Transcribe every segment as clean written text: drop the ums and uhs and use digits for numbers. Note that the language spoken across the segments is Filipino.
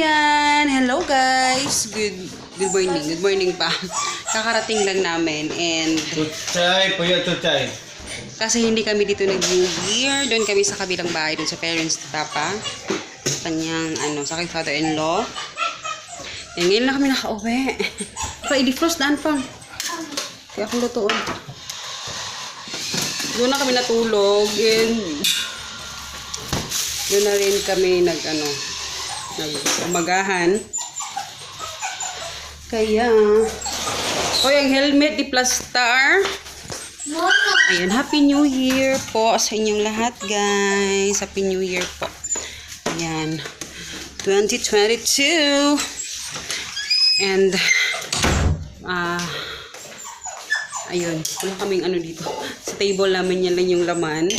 Ayan, hello guys. Good morning. Good morning pa. Kakarating lang namin and Tutsay, puyo tutsay. kasi hindi kami dito nag-New Year. Doon kami sa kabilang bahay, doon sa parents ni Papa. Sa kanyang, sa aking father-in-law. And ngayon lang kami nakauwi. Pa, i-defrost daan pa. Kaya akong lutoon. Doon na kami natulog. And doon na rin kami nag-umagahan. Kaya, ang helmet di Plastar. Ayan, Happy New Year po sa inyong lahat, guys. Happy New Year po. Ayan, 2022. And, ayun, wala kaming dito. Sa table namin yan lang yung laman.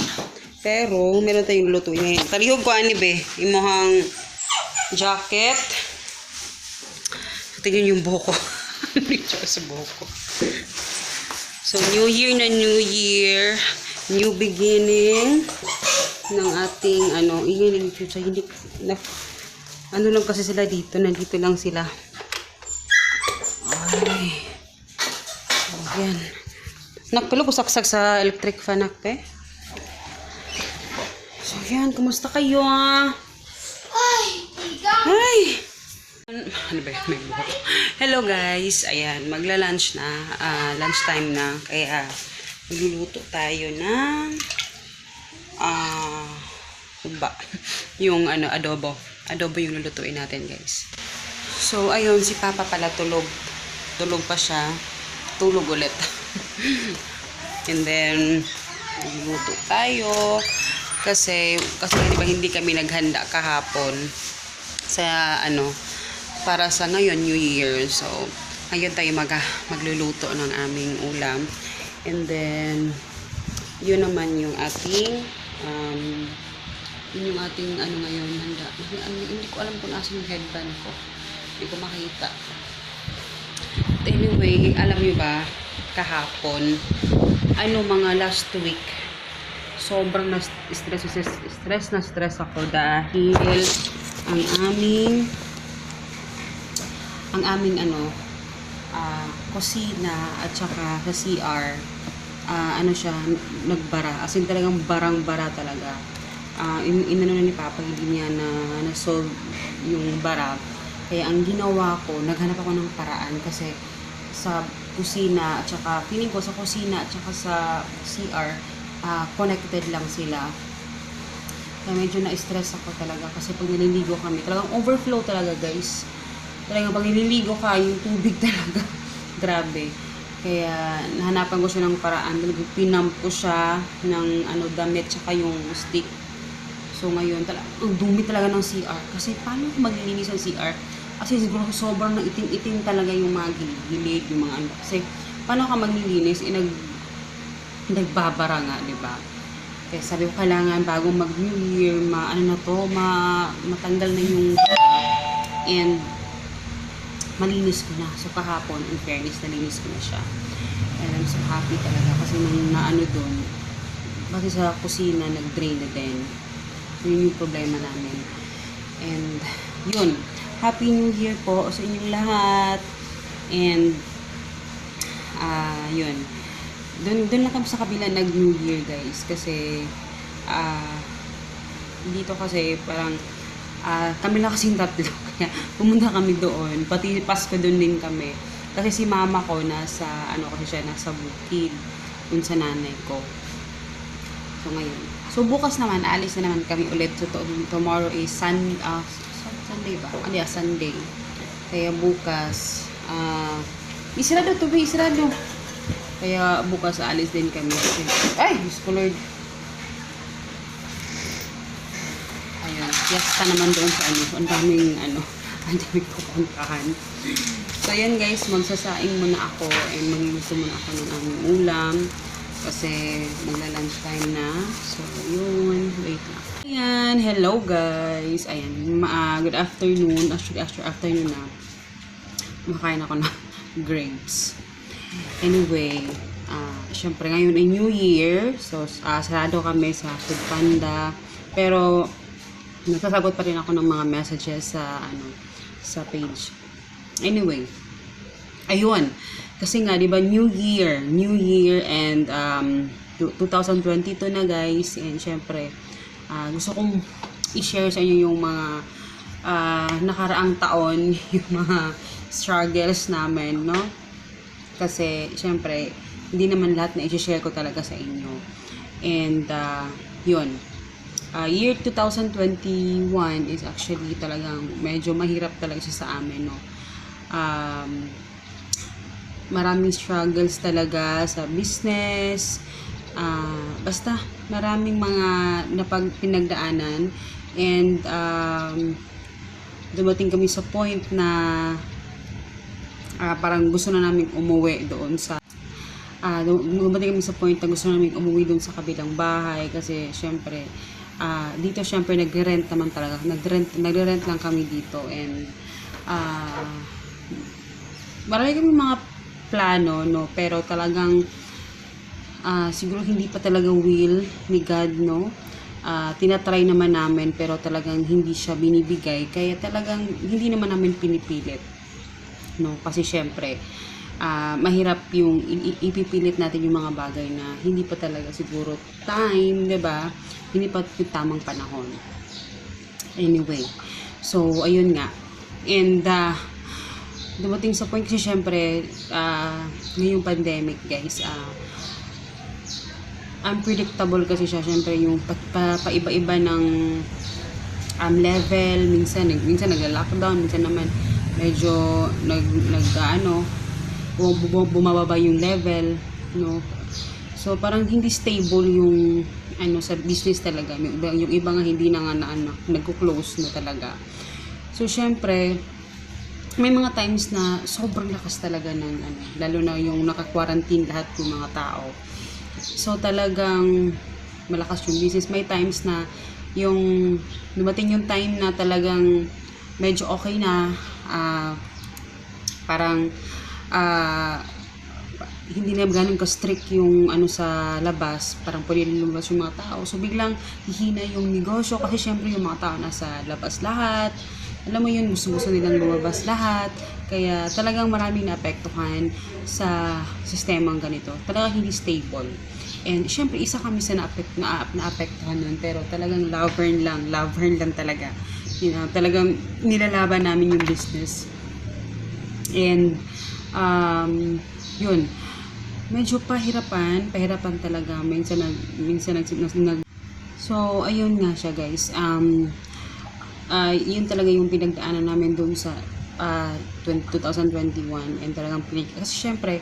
Pero, meron tayong luto ngayon. Talihog ko, be. Imuhang jacket. Tingnan yung buhok ko. Dito sa buhok ko. So, New Year na New Year. New beginning ng ating, hindi, lang kasi sila dito. Nandito lang sila. Ay. Ayan. Nakpalo ko saksak sa electric fan, nakpe. So, yan. Kumusta kayo, Ay! May buhok. Hello guys, ayan, magla-lunch na, lunchtime na, kaya magluluto tayo ng yung adobo yung lulutuin natin, guys. So ayun, si Papa pala tulog pa siya, tulog ulit. And then magluluto tayo kasi diba hindi kami naghanda kahapon sa para sa ngayon New Year. So ngayon tayo magluluto ng aming ulam. And then yun naman yung ating ngayon handa. Hindi ko alam kung nasa yung headband ko, hindi ko makita. But anyway, alam nyo ba kahapon, mga last week, sobrang stress ako dahil ang aming kusina at saka sa CR siya nagbara, as in talagang barang-bara talaga. Inano na ni Papa, hindi niya na-solve yung bara. Kaya ang ginawa ko, naghanap ako ng paraan kasi sa kusina at saka feeling ko sa kusina at saka sa CR connected lang sila. Kaya medyo na-stress ako talaga kasi pag nililigo kami, talagang overflow talaga, guys. Talagang pag nililigo ka, yung tubig talaga. Grabe. Kaya nahanapan ko siya ng paraan. Pinump ko siya ng damit tsaka yung stick. So ngayon, ang dumi talaga ng CR. Kasi paano maglilinis ang CR? Kasi siguro sobrang itim-itim talaga yung mga gilid, yung mga Kasi paano ka maglilinis? Nagbabara nga, diba? Kaya sabi ko, kailangan bago mag-New Year, matanggal na yung and malinis ko na. So kahapon, in fairness, nalinis ko na siya. And I'm so happy talaga kasi doon, kasi sa kusina, nag-drain na din. So yun yung problema namin. And yun, Happy New Year po sa inyong lahat. And yun. Doon na kami sa kabila nag-New Year, guys. Kasi dito kasi parang kami lang kasing tatlo. Kaya pumunta kami doon. Pati Pasko doon din kami. Kasi si mama ko nasa nasa bukid. Doon sa nanay ko. So ngayon. So bukas naman, alis na naman kami ulit. So tomorrow is Sunday ba? Sunday. Kaya bukas isirado. Kaya bukas alis din kami. Ay! Diyos ko Lord. Ayun. Fiesta naman doon sa ang daming ang daming pupuntahan. So ayan, guys. Magsasaing muna ako and magluluto muna ako ng aming ulam. Kasi magla-lunch time na. So yun. Wait lang. Ayan. Hello, guys. Ayan. Good afternoon. Actually, afternoon na. Makain ako ng grapes. Anyway, syempre ngayon ay New Year. So, sarado kami sa Foodpanda. Pero, nagsasagot pa rin ako ng mga messages sa sa page. Anyway, ayun. Kasi nga, di ba, New Year and 2022 na guys, and syempre, gusto kong i-share sa inyo yung mga nakaraang taon, yung mga struggles namin, no? Kasi, syempre, hindi naman lahat na i-share ko talaga sa inyo. And, yun. Year 2021 is actually talagang medyo mahirap talaga siya sa amin, no? Maraming struggles talaga sa business, basta maraming mga pinagdaanan, and dumating kami sa point na parang gusto na namin umuwi doon sa dumating kami sa point na gusto namin umuwi doon sa kabilang bahay kasi syempre dito syempre nagre-rent naman talaga, nagre-rent lang kami dito, and marami kami mga plano, no, pero talagang siguro hindi pa talaga will ni God, no. Tinatry naman namin pero talagang hindi siya binibigay, kaya talagang hindi naman namin pinipilit, no, kasi syempre mahirap yung ipipilit natin yung mga bagay na hindi pa talaga siguro time, 'di ba? Hindi pa yung tamang panahon. Anyway, so ayun nga, and dumating sa point kasi syempre ngayong pandemic guys, unpredictable kasi siya, syempre yung paiba-iba ng level, minsan nagla-lockdown, minsan naman medyo bumababa yung level, no. So parang hindi stable yung sa business talaga, yung iba nga hindi na nga nagko-close na talaga. So syempre may mga times na sobrang lakas talaga ng lalo na yung naka-quarantine lahat yung mga tao. So talagang malakas yung business. May times na yung dumating yung time na talagang medyo okay na, parang hindi na ganun ka-strict yung sa labas, parang pwede lumabas yung mga tao. So biglang hihina yung negosyo kasi syempre yung mga tao nasa labas lahat. Alam mo yun, gusto nilang lumabas lahat. Kaya talagang maraming naapektuhan sa sistemang ganito. Talagang hindi stable. And syempre, isa kami sa naapektuhan nun. Pero talagang love earn lang talaga. Talagang nilalaban namin yung business. And, yun. Medyo pahirapan talaga. Minsan So, ayun nga siya guys. Yun talaga yung pinagdaanan namin doon sa 2021, and talagang kasi syempre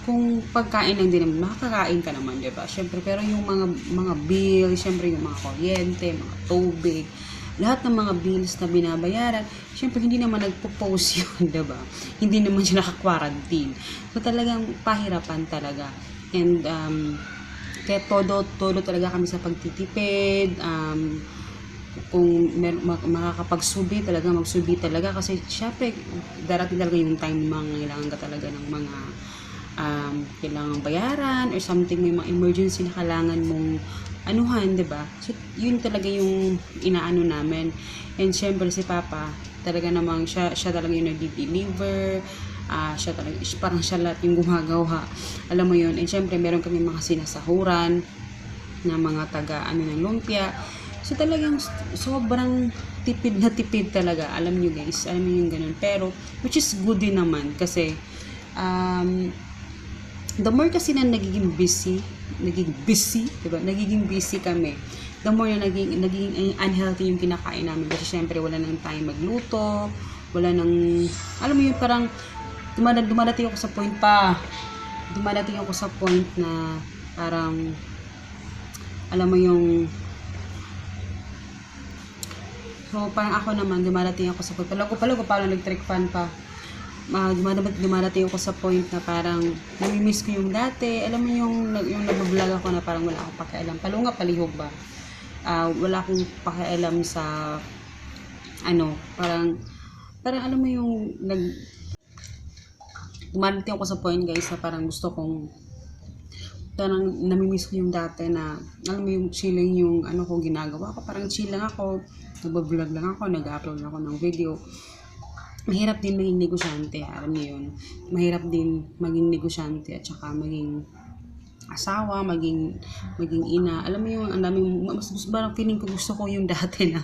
kung pagkain lang din naman, makakakain ka naman, diba? Syempre, pero yung mga bill, syempre yung mga kuryente, mga tubig, lahat ng mga bills na binabayaran, syempre hindi naman nagpo-post yun, diba? Hindi naman siya naka-quarantine. So talagang pahirapan talaga. And kaya todo talaga kami sa pagtitipid, kung makakapagsubi talaga, magsubi talaga kasi syempre darating talaga yung time kailangan ka talaga ng mga kailangan bayaran or something, may mga emergency na kailangan mong anuhan, diba? So yun talaga yung inaano namin. And syempre si Papa talaga namang siya talaga yung nag-deliver, siya talaga, parang siya lahat yung gumagawa, alam mo yun. And syempre meron kami mga sinasahuran na mga taga ng lumpia. So talagang sobrang tipid talaga. Alam nyo guys, alam nyo yung ganun. Pero, which is good din naman. Kasi, the more kasi na nagiging busy, diba? Nagiging busy kami. The more na nagiging unhealthy yung kinakain namin. Kasi syempre, wala nang time magluto. Wala nang, alam mo yun, parang, dumadating ako sa point na, parang, alam mo yung, so, parang ako naman, dumadating ako sa point. Pala ko parang nag-trick fan pa. Dumadating ako sa point na parang namimiss ko yung dati. Alam mo yung nag-vlog ako na parang wala akong pakialam. Palunga, palihog ba? Wala akong pakialam sa parang alam mo yung dumadating ako sa point guys na parang gusto kong parang namimiss ko yung dati na alam mo yung chilling yung ko ginagawa ko. Parang chill lang ako. Nag-vlog lang ako, nag-upload lang ako ng video. mahirap din maging negosyante, alam niyo yun. Mahirap din maging negosyante at saka maging asawa, maging ina. Alam mo yung ang daming mas parang feeling ko gusto ko yung dati na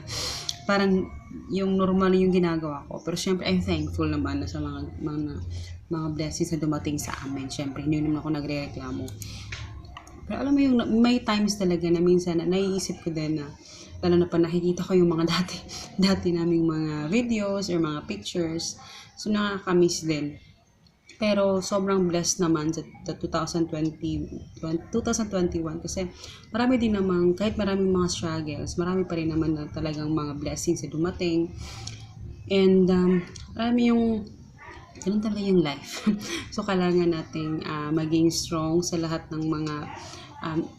parang yung normal yung ginagawa ko. Pero syempre I'm thankful naman na sa mga blessings na dumating sa amin. Syempre hindi naman ako nagrereklamo. Pero alam mo yung may times talaga na minsan na naiisip ko din na lalo na pa nakikita ko yung mga dati naming mga videos or mga pictures. So nakakamiss din. Pero sobrang blessed naman sa 2021 kasi marami din naman, kahit maraming mga struggles, marami pa rin naman na talagang mga blessings na dumating. And marami yung ganun talaga yung life. So kailangan nating maging strong sa lahat ng mga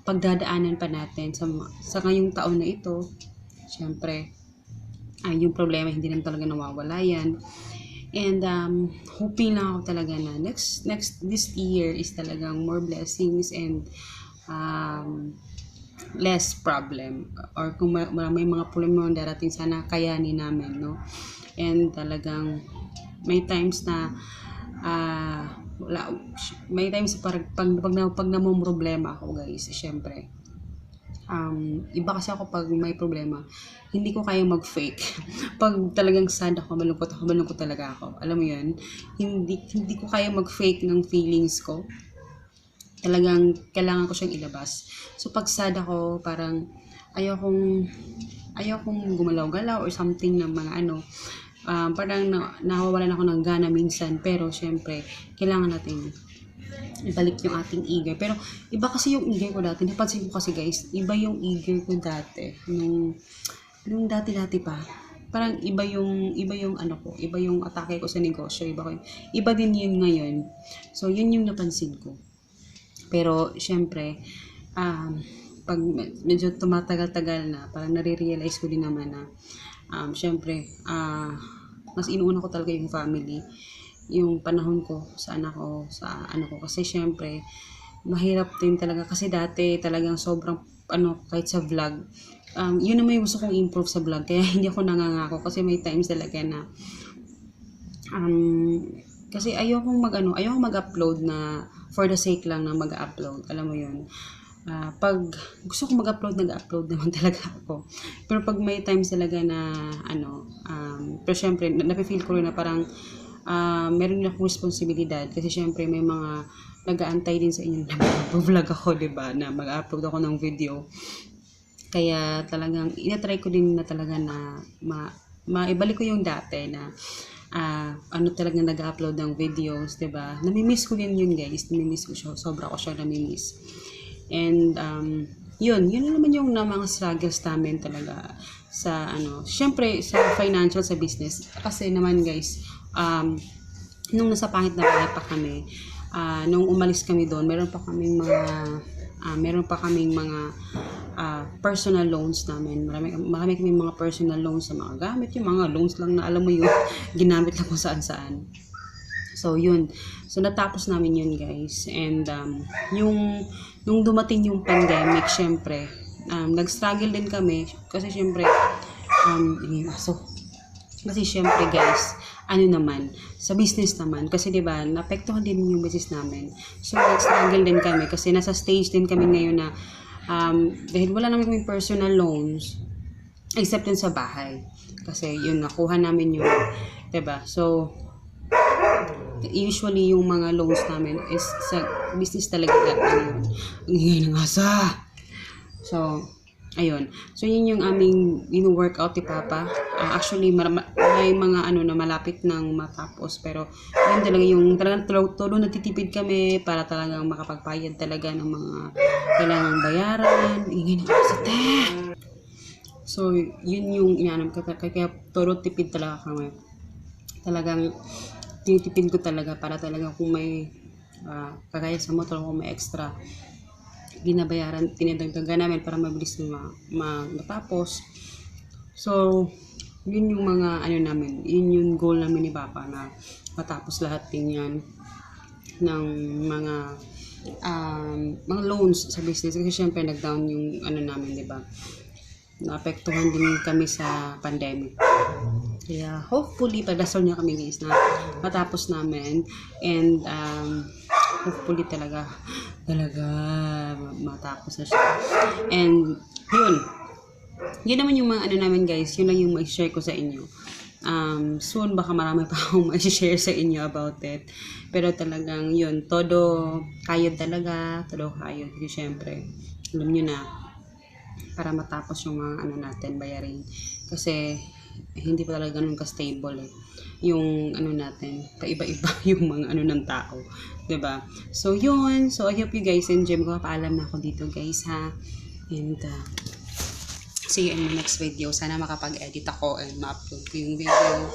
pagdadaanan pa natin sa ngayong taon na ito. Siyempre, yung problema hindi naman talaga nawawala yan. And hoping lang ako talaga na this year is talagang more blessings and less problem. Or kung may mga problema darating, sana kayanin namin, no? And talagang may times na may times pag namumroblema ako, guys, syempre iba kasi ako pag may problema, hindi ko kayang mag-fake. Pag talagang sad ako, malungkot talaga ako. Alam mo yun? Hindi ko kayang mag-fake ng feelings ko. Talagang kailangan ko siyang ilabas. So pag sad ako, parang ayokong gumalaw-galaw or something na mga parang nawawalan ako ng gana minsan. Pero syempre, kailangan natin ibalik yung ating eager. Pero iba kasi yung eager ko dati. Napansin ko kasi, guys, iba yung eager ko dati. Nung dati-dati pa. Parang iba yung iba yung atake ko sa negosyo. Iba din yun ngayon. So, yun yung napansin ko. Pero, syempre, pag medyo tumatagal-tagal na, parang nare-realize ko din naman na, syempre, mas inuuna ko talaga yung family, yung panahon ko sa anak ko, kasi syempre mahirap din talaga kasi dati talagang sobrang kahit sa vlog, yun naman yung gusto kong improve sa vlog, kaya hindi ako nangangako kasi may times talaga na kasi ayokong mag-upload na for the sake lang na mag-upload, alam mo yun. Pag gusto ko mag-upload, nag-upload naman talaga ako. Pero pag may times talaga na pero syempre napifeel ko rin na parang meron din akong responsibilidad kasi syempre may mga nag-aantay din sa inyo na mag-vlog ako, diba? Na mag-upload ako ng video. Kaya talagang inatry ko din na talaga na maibalik ko yung dati na talagang nag-upload ng videos, diba? Namimiss ko din yun, guys. Namimiss ko siya. Sobra ko siya namimiss. And yun naman yung mga struggles namin talaga sa syempre sa financial, sa business. Kasi naman, guys, nung nasa pangit na bahay pa kami, nung umalis kami doon, meron pa kaming mga personal loans namin. Marami kaming mga personal loans sa mga gamit, yung mga loans lang na alam mo yun, ginamit lang kung saan-saan. So yun, so natapos namin yun, guys. And nung dumating yung pandemic, syempre nag-struggle din kami kasi syempre guys, sa business naman, kasi diba, naapektuhan din yung business namin. So, nag-struggle din kami kasi nasa stage din kami ngayon na dahil wala namin kaming personal loans except din sa bahay. Kasi yun, nakuha namin yun. Diba? So, usually yung mga loans namin is sa business talaga yun. Ang ingay ng asa. So, ayun. So, yun yung aming workout ni Papa. Actually, may mga na malapit nang matapos. Pero, yun talaga yung talagang tulo nagtitipid kami para talagang makapagpayad talaga ng mga kailangang bayaran. Ingay ng asa, te! So, yun yung inanam ko. Kaya tulo tipid talaga kami. Talagang tinitipid ko talaga para talaga kung may kagaya sa motor, kung may extra binabayaran, tinidagdagan namin para mabilis matapos. So, yun yung mga namin, yun yung goal namin ni Papa na matapos lahat din yan ng mga loans sa business kasi syempre nag-down yung namin, diba? naapektuhan din kami sa pandemic. Kaya hopefully, pagdasal niya kami guys na matapos namin. And hopefully talaga matapos na siya. And yun naman yung mga ano namin guys, yun lang yung ma-share ko sa inyo. Soon baka marami pa akong ma-share sa inyo about it. Pero talagang yun, todo kayod talaga, todo kayod. Kasi syempre, alam nyo na, para matapos yung mga ano natin, bayarin. Kasi hindi pa talaga ganun ka-stable eh. Yung ano natin, paiba-iba yung mga ano ng tao. 'Di ba? So yun, so I hope you guys enjoy. Magpapaalam na ako dito guys ha. And see you in my next video. Sana makapag-edit ako and ma-upload ko yung video.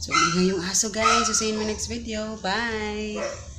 So, ngayong aso guys. So, see you in my next video. Bye!